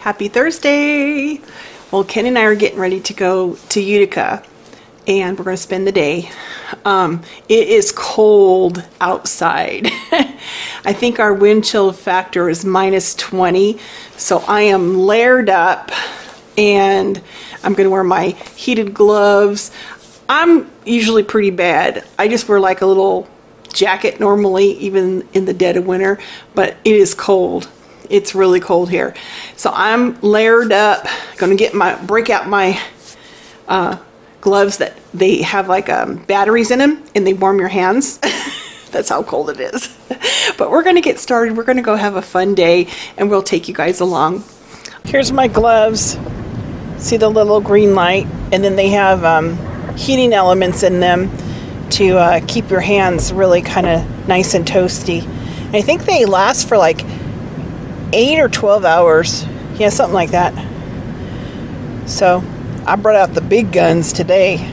Happy Thursday! Well, Ken and I are getting ready to go to Utica and we're going to spend the day. It is cold outside. I think our wind chill factor is -20, so I am layered up and I'm going to wear my heated gloves. I'm usually pretty bad. I just wear like a little jacket normally, even in the dead of winter, but it is cold. It's really cold here. So I'm layered up, gonna break out my gloves that they have like batteries in them and they warm your hands. That's how cold it is. But we're gonna get started. We're gonna go have a fun day and we'll take you guys along. Here's my gloves. See the little green light? And then they have heating elements in them to keep your hands really kind of nice and toasty. And I think they last for like 8 or 12 hours. Yeah, something like that. So I brought out the big guns today.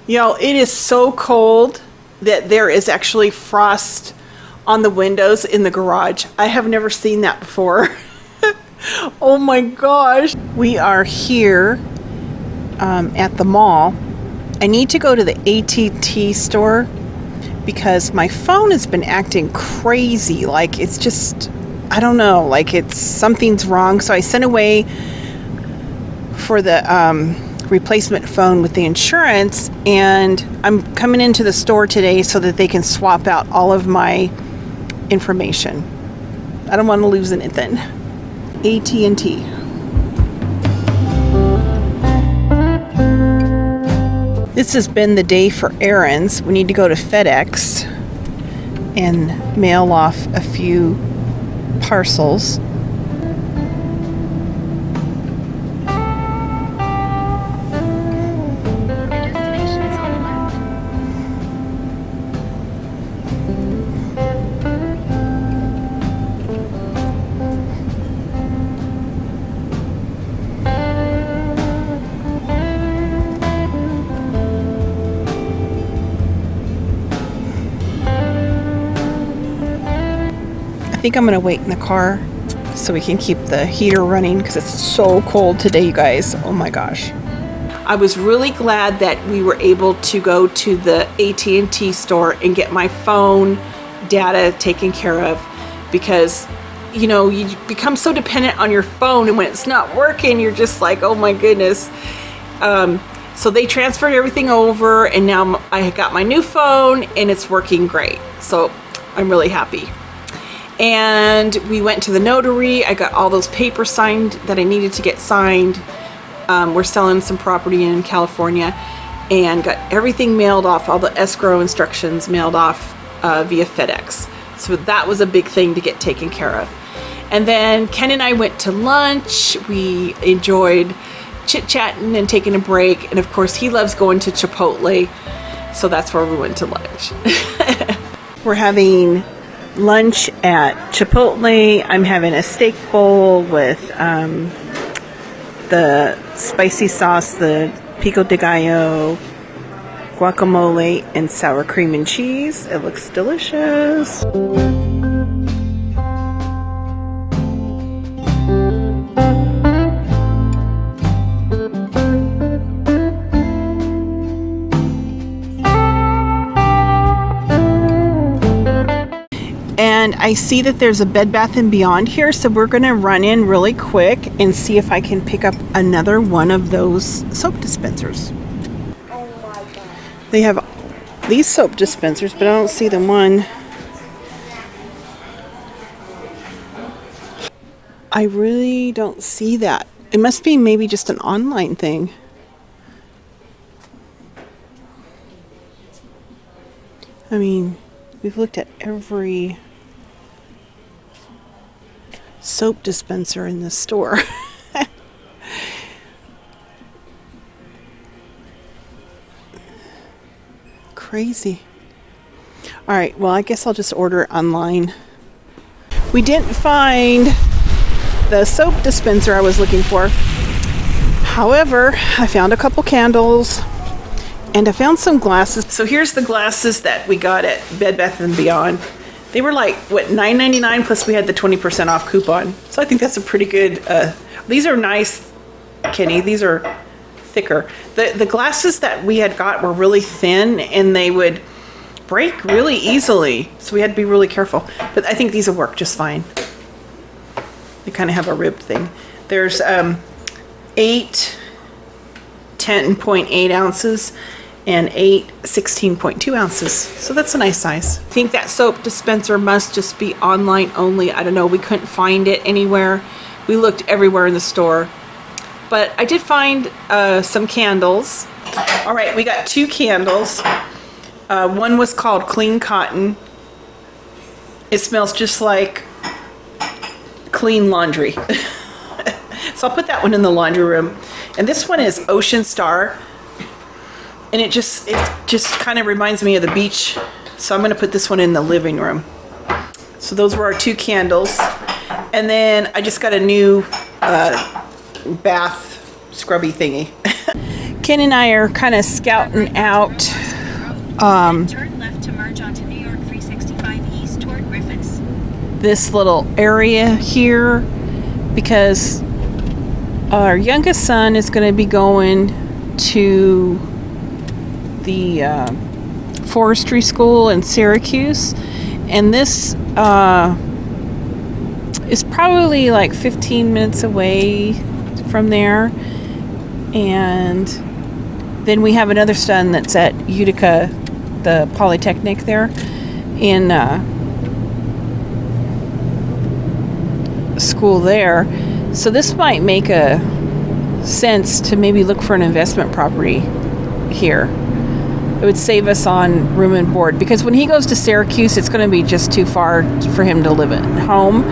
Yo, it is so cold that there is actually frost on the windows in the garage. I have never seen that before. Oh my gosh. We are here at the mall. I need to go to the AT&T store because my phone has been acting crazy. Like it's just, I don't know, like something's wrong. So I sent away for the replacement phone with the insurance, and I'm coming into the store today so that they can swap out all of my information. I don't want to lose anything. AT&T. This has been the day for errands. We need to go to FedEx and mail off a few parcels. I think I'm gonna wait in the car so we can keep the heater running because it's so cold today, you guys. Oh my gosh. I was really glad that we were able to go to the AT&T store and get my phone data taken care of, because you know, you become so dependent on your phone, and when it's not working you're just like, oh my goodness. So they transferred everything over and now I got my new phone and it's working great. So I'm really happy. And we went to the notary. I got all those papers signed that I needed to get signed. We're selling some property in California and got everything mailed off, all the escrow instructions mailed off via FedEx. So that was a big thing to get taken care of. And then Ken and I went to lunch. We enjoyed chit-chatting and taking a break. And of course, he loves going to Chipotle. So that's where we went to lunch. We're having lunch at Chipotle. I'm having a steak bowl with the spicy sauce, the pico de gallo, guacamole, and sour cream and cheese. It looks delicious. And I see that there's a Bed Bath & Beyond here, so we're going to run in really quick and see if I can pick up another one of those soap dispensers. Oh my God. They have these soap dispensers, but I don't see the one. I really don't see that. It must be maybe just an online thing. I mean, we've looked at every soap dispenser in the store. Crazy. All right, well, I guess I'll just order it online. We didn't find the soap dispenser I was looking for. However, I found a couple candles and I found some glasses. So here's the glasses that we got at Bed Bath & Beyond. They were like, what, $9.99 plus we had the 20% off coupon. So I think that's a pretty good These are nice, Kenny. These are thicker. The glasses that we had got were really thin and they would break really easily. So we had to be really careful. But I think these will work just fine. They kind of have a ribbed thing. There's 8 10.8 ounces and 8 16.2 ounces. So that's a nice size. I think that soap dispenser must just be online only. I don't know. We couldn't find it anywhere. We looked everywhere in the store. But I did find some candles. All right, we got 2 candles. One was called Clean Cotton. It smells just like clean laundry. So I'll put that one in the laundry room. And this one is Ocean Star. And it just kind of reminds me of the beach. So I'm going to put this one in the living room. So those were our 2 candles. And then I just got a new bath scrubby thingy. Ken and I are kind of scouting out turn left to merge onto New York 365 East toward Griffiths. This little area here because our youngest son is going to be going to the forestry school in Syracuse, and this is probably like 15 minutes away from there. And then we have another son that's at Utica, the Polytechnic there in school there. So this might make a sense to maybe look for an investment property here. It would save us on room and board, because when he goes to Syracuse, it's going to be just too far for him to live at home.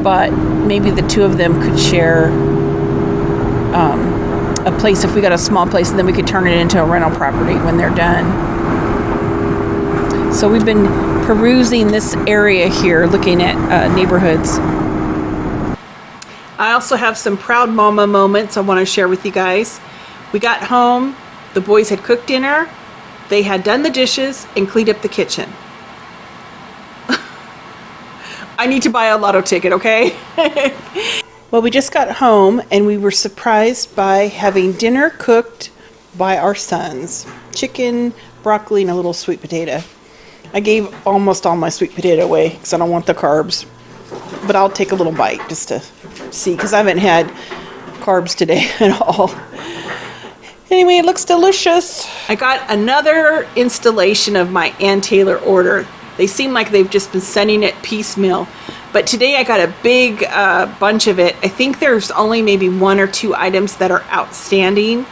But maybe the 2 of them could share a place if we got a small place, and then we could turn it into a rental property when they're done. So we've been perusing this area here, looking at neighborhoods. I also have some proud mama moments I want to share with you guys. We got home, the boys had cooked dinner, they had done the dishes and cleaned up the kitchen. I need to buy a lotto ticket, okay? Well, we just got home and we were surprised by having dinner cooked by our sons. Chicken, broccoli, and a little sweet potato. I gave almost all my sweet potato away because I don't want the carbs. But I'll take a little bite just to see, because I haven't had carbs today at all. Anyway, it looks delicious. I got another installation of my Ann Taylor order. They seem like they've just been sending it piecemeal. But today I got a big bunch of it. I think there's only maybe 1 or 2 items that are outstanding.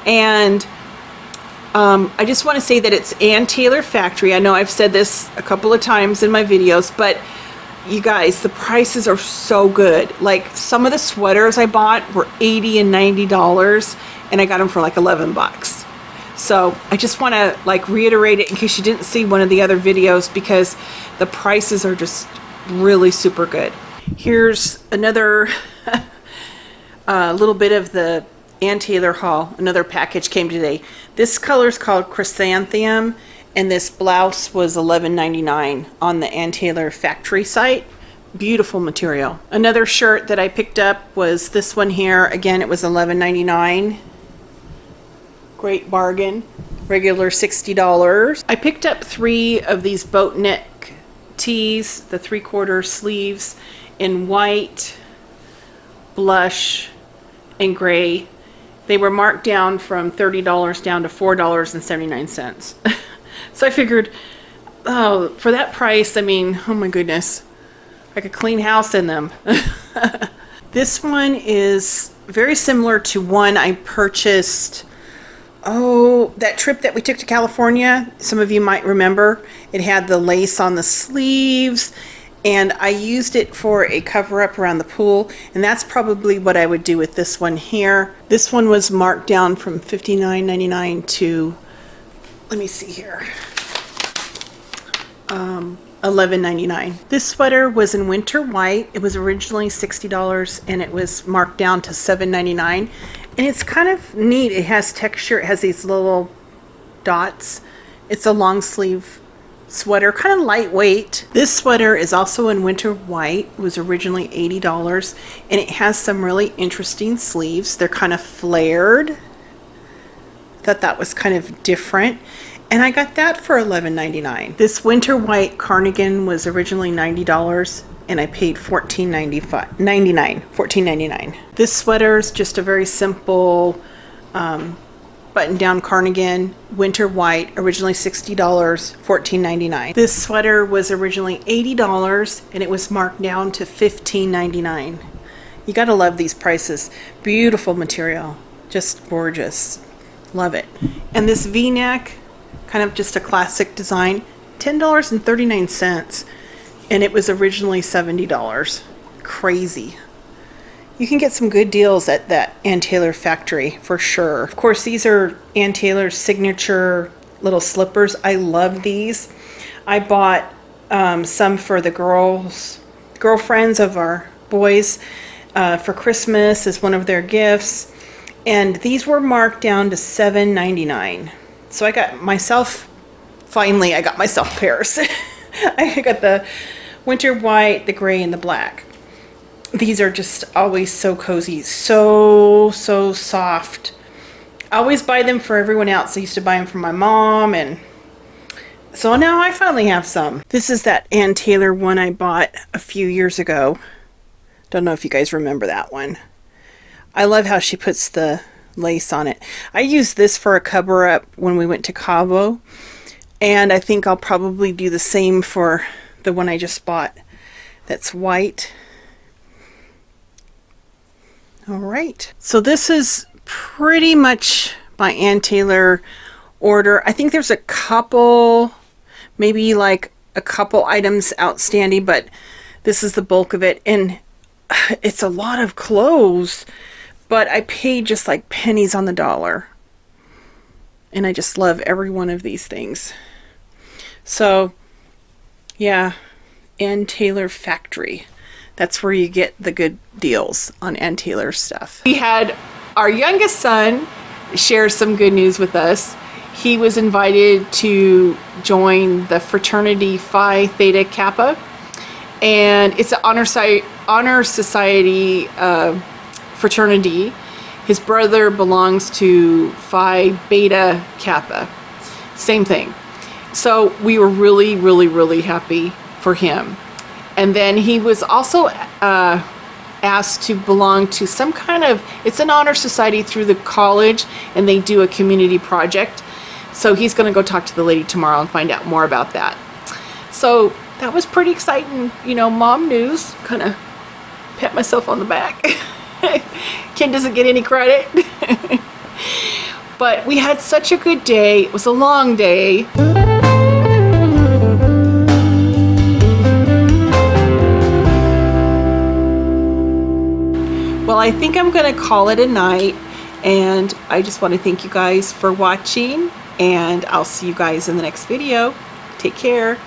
And I just want to say that it's Ann Taylor Factory. I know I've said this a couple of times in my videos, but you guys, the prices are so good. Like, some of the sweaters I bought were $80 and $90, and I got them for like $11. So I just want to like reiterate it in case you didn't see one of the other videos, because the prices are just really super good. Here's another little bit of the Ann Taylor haul. Another package came today. This color is called Chrysanthemum, and this blouse was $11.99 on the Ann Taylor factory site. Beautiful material. Another shirt that I picked up was this one here. Again, it was $11.99. Great bargain. Regular $60. I picked up 3 of these boat neck tees, the 3/4 sleeves, in white, blush, and gray. They were marked down from $30 down to $4.79. So I figured, oh, for that price, I mean, oh my goodness, I could clean house in them. This one is very similar to one I purchased, that trip that we took to California. Some of you might remember. It had the lace on the sleeves, and I used it for a cover-up around the pool, and that's probably what I would do with this one here. This one was marked down from $59.99 to, let me see here, $11.99. This sweater was in winter white. It was originally $60, and it was marked down to $7.99. And it's kind of neat. It has texture. It has these little dots. It's a long sleeve sweater, kind of lightweight. This sweater is also in winter white. It was originally $80, and it has some really interesting sleeves. They're kind of flared. Thought that was kind of different, and I got that for $11.99. This winter white cardigan was originally $90, and I paid $14.99. This sweater is just a very simple button-down cardigan, winter white, originally $60, $14.99. This sweater was originally $80, and it was marked down to $15.99. You gotta love these prices. Beautiful material, just gorgeous. Love it. And this V-neck, kind of just a classic design, $10.39, and it was originally $70. Crazy. You can get some good deals at that Ann Taylor factory for sure. Of course, these are Ann Taylor's signature little slippers. I love these. I bought some for the girlfriends of our boys for Christmas as one of their gifts. And these were marked down to $7.99. So I got myself pairs. I got the winter white, the gray, and the black. These are just always so cozy, so soft. I always buy them for everyone else. I used to buy them for my mom, and so now I finally have some. This is that Ann Taylor one I bought a few years ago. Don't know if you guys remember that one. I love how she puts the lace on it. I used this for a cover-up when we went to Cabo, and I think I'll probably do the same for the one I just bought that's white. All right, so this is pretty much my Ann Taylor order. I think there's a couple, maybe like a couple items outstanding, but this is the bulk of it, and it's a lot of clothes, but I paid just like pennies on the dollar, and I just love every one of these things. So yeah, Ann Taylor Factory. That's where you get the good deals on Ann Taylor stuff. We had our youngest son share some good news with us. He was invited to join the fraternity Phi Theta Kappa, and it's an honor society fraternity. His brother belongs to Phi Beta Kappa. Same thing. So we were really happy for him. And then he was also asked to belong to some kind of, it's an honor society through the college, and they do a community project. So he's going to go talk to the lady tomorrow and find out more about that. So that was pretty exciting, you know, mom news. Kind of pat myself on the back. Ken doesn't get any credit. But we had such a good day. It was a long day. Well, I think I'm going to call it a night, and I just want to thank you guys for watching, and I'll see you guys in the next video. Take care.